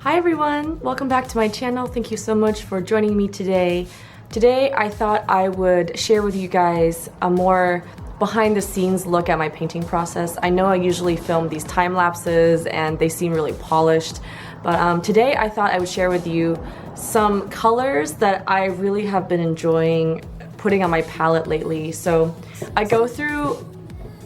Hi everyone, welcome back to my channel. Thank you so much for joining me today. Today I thought I would share with you guys a more behind the scenes look at my painting process. I know I usually film these time lapses and they seem really polished, but today I thought I would share with you some colors that I really have been enjoying putting on my palette lately. So I go through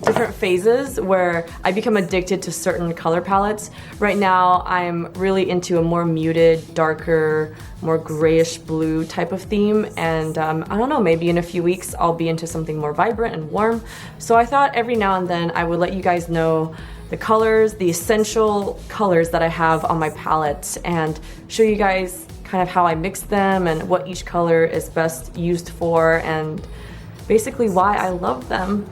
different phases where I become addicted to certain color palettes. Right now I'm really into a more muted, darker, more grayish blue type of theme, and I don't know, maybe in a few weeks I'll be into something more vibrant and warm. So I thought every now and then I would let you guys know the colors, the essential colors that I have on my palette, and show you guys kind of how I mix them and what each color is best used for, and basically why I love them.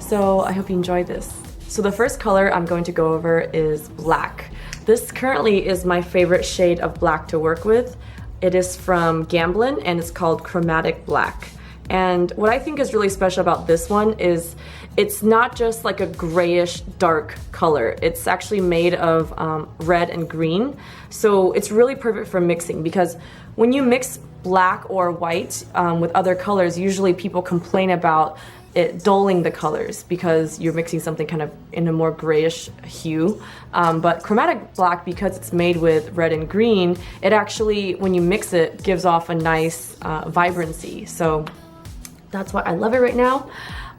So I hope you enjoy this. So the first color I'm going to go over is black. This currently is my favorite shade of black to work with. It is from Gamblin and it's called Chromatic Black. And what I think is really special about this one is it's not just like a grayish dark color. It's actually made of red and green. So it's really perfect for mixing, because when you mix black or white with other colors, usually people complain about it dulling the colors because you're mixing something kind of in a more grayish hue. But chromatic black, because it's made with red and green, it actually, when you mix it, gives off a nice vibrancy. So that's why I love it right now.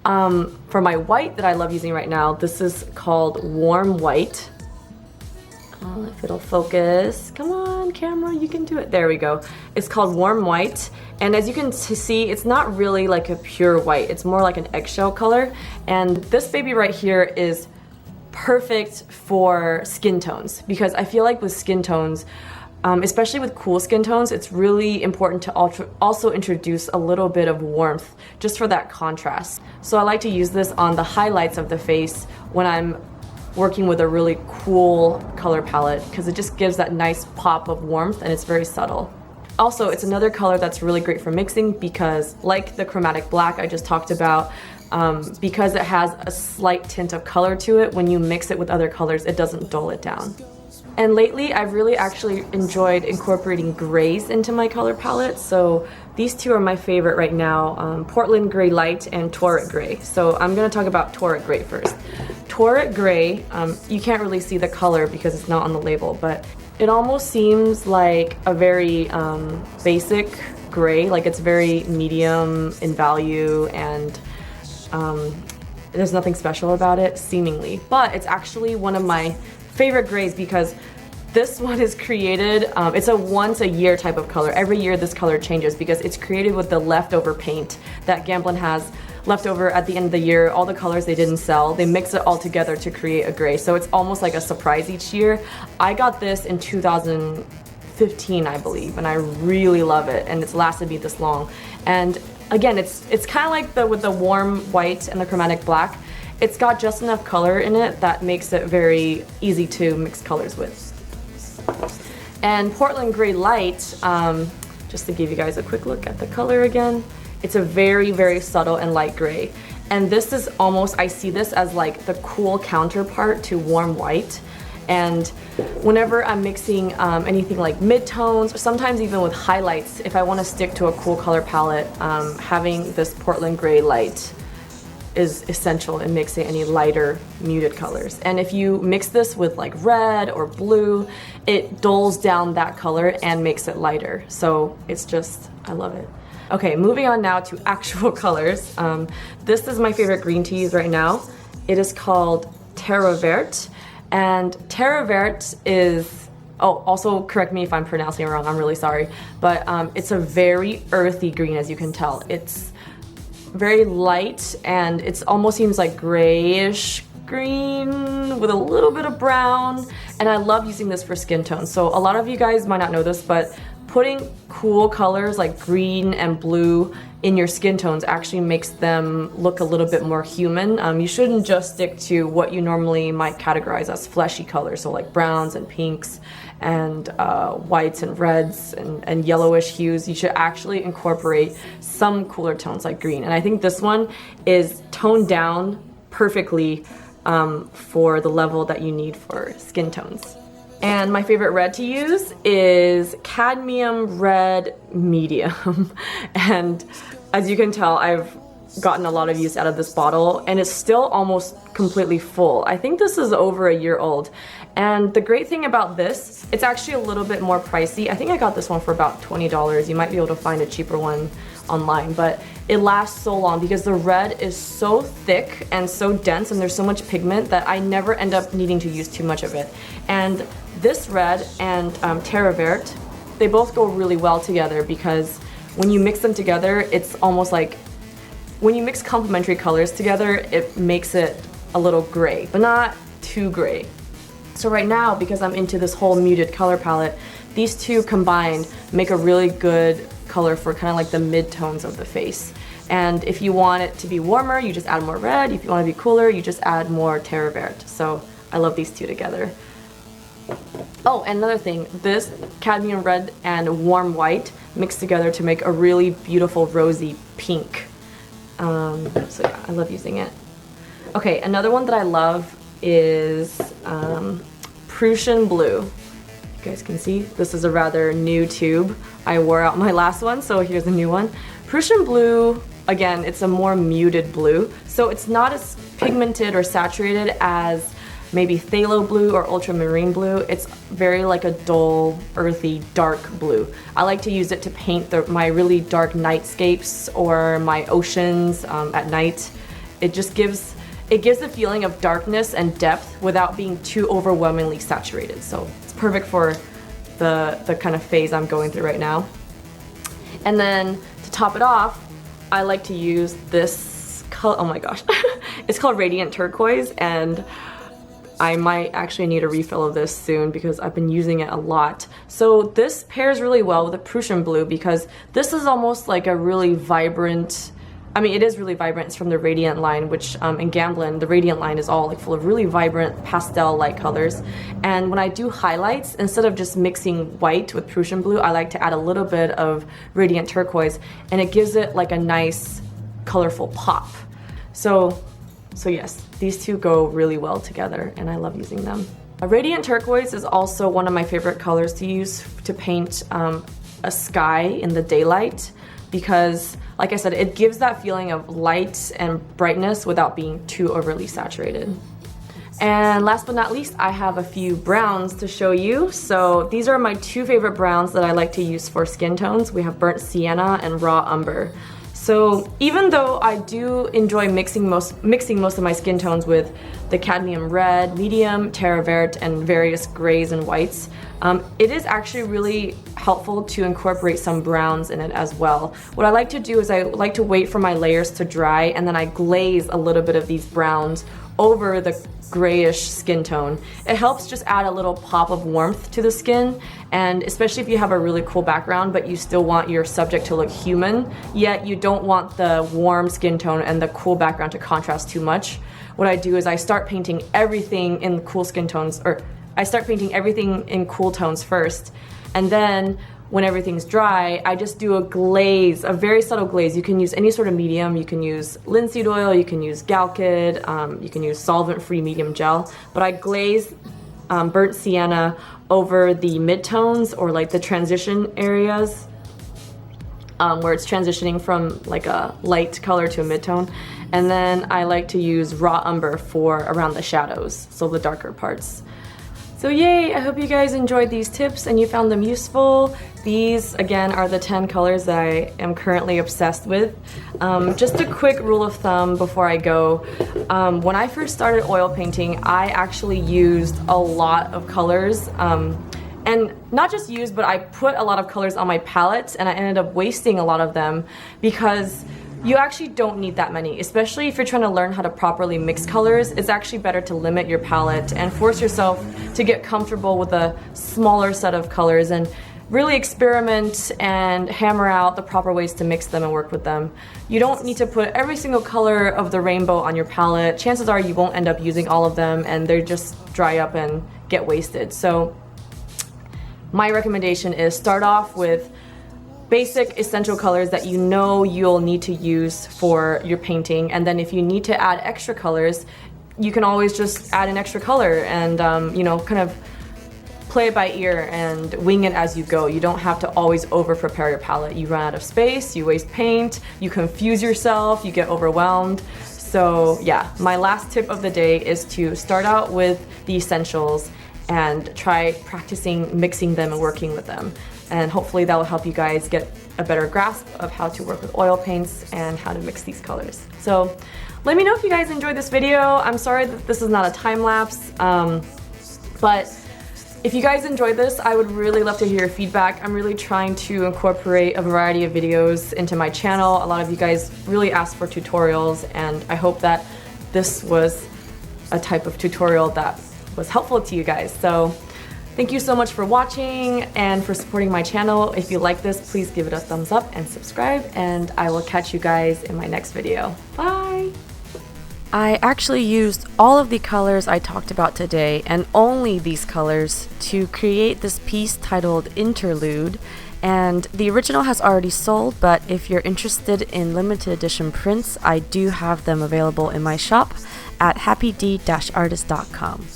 For my white that I love using right now, this is called Warm White. If it'll focus, come on camera, you can do it. There we go. It's called Warm White, and as you can see, it's not really like a pure white. It's more like an eggshell color, and this baby right here is perfect for skin tones, because I feel like with skin tones, especially with cool skin tones, it's really important to also introduce a little bit of warmth just for that contrast. So I like to use this on the highlights of the face when I'm working with a really cool color palette, because it just gives that nice pop of warmth and it's very subtle. Also, it's another color that's really great for mixing because, like the chromatic black I just talked about, because it has a slight tint of color to it, when you mix it with other colors, it doesn't dull it down. And lately, I've really actually enjoyed incorporating grays into my color palette. So these two are my favorite right now, Portland Gray Light and Torrid Gray. So I'm gonna talk about Torrid Gray first. Torrid Gray, you can't really see the color because it's not on the label, but it almost seems like a very basic gray, like it's very medium in value, and there's nothing special about it, seemingly. But it's actually one of my favorite grays because this one is created, it's a once a year type of color. Every year this color changes because it's created with the leftover paint that Gamblin has left over at the end of the year. All the colors they didn't sell, they mix it all together to create a gray. So it's almost like a surprise each year. I got this in 2015, I believe, and I really love it, and it's lasted me this long. And again, it's kind of like with the warm white and the chromatic black. It's got just enough color in it that makes it very easy to mix colors with. And Portland Gray Light, just to give you guys a quick look at the color again, it's a very, very subtle and light gray. And this is almost, I see this as like the cool counterpart to Warm White. And whenever I'm mixing anything like midtones, or sometimes even with highlights, if I want to stick to a cool color palette, having this Portland Gray Light is essential in mixing any lighter muted colors. And if you mix this with like red or blue, it dulls down that color and makes it lighter. So it's just, I love it. Okay, moving on now to actual colors. This is my favorite green to use right now. It is called Terre Verte, and Terre Verte is, oh, also correct me if I'm pronouncing it wrong, I'm really sorry, but it's a very earthy green, as you can tell. It's very light, and it almost seems like grayish green with a little bit of brown, and I love using this for skin tone. So a lot of you guys might not know this, but putting cool colors like green and blue in your skin tones actually makes them look a little bit more human. You shouldn't just stick to what you normally might categorize as fleshy colors, so like browns and pinks and whites and reds and yellowish hues. You should actually incorporate some cooler tones like green. And I think this one is toned down perfectly for the level that you need for skin tones. And my favorite red to use is cadmium red medium. And as you can tell, I've gotten a lot of use out of this bottle, and it's still almost completely full. I think this is over a year old. And the great thing about this, it's actually a little bit more pricey. I think I got this one for about $20. You might be able to find a cheaper one online, but it lasts so long because the red is so thick and so dense, and there's so much pigment that I never end up needing to use too much of it. And this red and Terra Verte, they both go really well together because when you mix them together, it's almost like when you mix complementary colors together, it makes it a little gray, but not too gray. So right now, because I'm into this whole muted color palette, these two combined make a really good color for kind of like the mid-tones of the face. And if you want it to be warmer, you just add more red. If you want to be cooler, you just add more Terra Verte. So I love these two together. Oh, and another thing, this cadmium red and warm white mixed together to make a really beautiful rosy pink. So yeah, I love using it. Okay, another one that I love is Prussian Blue. You guys can see, this is a rather new tube. I wore out my last one, so here's a new one. Prussian Blue, again, it's a more muted blue, so it's not as pigmented or saturated as maybe phthalo blue or ultramarine blue. It's very like a dull, earthy, dark blue. I like to use it to paint my really dark nightscapes or my oceans at night. It just gives the feeling of darkness and depth without being too overwhelmingly saturated. So it's perfect for the kind of phase I'm going through right now. And then to top it off, I like to use this color, oh my gosh. It's called Radiant Turquoise, and I might actually need a refill of this soon because I've been using it a lot. So this pairs really well with the Prussian Blue because this is almost like a really vibrant, I mean, it is really vibrant. It's from the Radiant line, which in Gamblin, the Radiant line is all like full of really vibrant pastel-like colors. And when I do highlights, instead of just mixing white with Prussian Blue, I like to add a little bit of Radiant Turquoise, and it gives it like a nice, colorful pop. So yes, these two go really well together, and I love using them. Radiant Turquoise is also one of my favorite colors to use to paint a sky in the daylight because, like I said, it gives that feeling of light and brightness without being too overly saturated. And last but not least, I have a few browns to show you. So these are my two favorite browns that I like to use for skin tones. We have Burnt Sienna and Raw Umber. So even though I do enjoy mixing most of my skin tones with the cadmium red, medium, Terra Verte, and various grays and whites, it is actually really helpful to incorporate some browns in it as well. What I like to do is I like to wait for my layers to dry, and then I glaze a little bit of these browns over the grayish skin tone. It helps just add a little pop of warmth to the skin, and especially if you have a really cool background but you still want your subject to look human, yet you don't want the warm skin tone and the cool background to contrast too much. What I do is I start painting everything in cool skin tones, or I start painting everything in cool tones first, and then when everything's dry, I just do a glaze, a very subtle glaze. You can use any sort of medium. You can use linseed oil, you can use Galkid, you can use solvent-free medium gel, but I glaze Burnt Sienna over the midtones or like the transition areas where it's transitioning from like a light color to a midtone. And then I like to use Raw Umber for around the shadows, so the darker parts. So yay, I hope you guys enjoyed these tips and you found them useful. These, again, are the 10 colors that I am currently obsessed with. Just a quick rule of thumb before I go. When I first started oil painting, I actually used a lot of colors. And not just used, but I put a lot of colors on my palette, and I ended up wasting a lot of them because you actually don't need that many, especially if you're trying to learn how to properly mix colors. It's actually better to limit your palette and force yourself to get comfortable with a smaller set of colors and really experiment and hammer out the proper ways to mix them and work with them. You don't need to put every single color of the rainbow on your palette. Chances are you won't end up using all of them and they just dry up and get wasted. So my recommendation is start off with basic essential colors that you know you'll need to use for your painting, and then if you need to add extra colors, you can always just add an extra color and you know, kind of play it by ear and wing it as you go. You don't have to always over prepare your palette. You run out of space, you waste paint, you confuse yourself, you get overwhelmed. So yeah, my last tip of the day is to start out with the essentials and try practicing mixing them and working with them. And hopefully that will help you guys get a better grasp of how to work with oil paints and how to mix these colors. So let me know if you guys enjoyed this video. I'm sorry that this is not a time lapse, but if you guys enjoyed this, I would really love to hear your feedback. I'm really trying to incorporate a variety of videos into my channel. A lot of you guys really asked for tutorials, and I hope that this was a type of tutorial that was helpful to you guys. So thank you so much for watching and for supporting my channel. If you like this, please give it a thumbs up and subscribe, and I will catch you guys in my next video. Bye! I actually used all of the colors I talked about today, and only these colors, to create this piece titled Interlude. And the original has already sold, but if you're interested in limited edition prints, I do have them available in my shop at happyd-artist.com.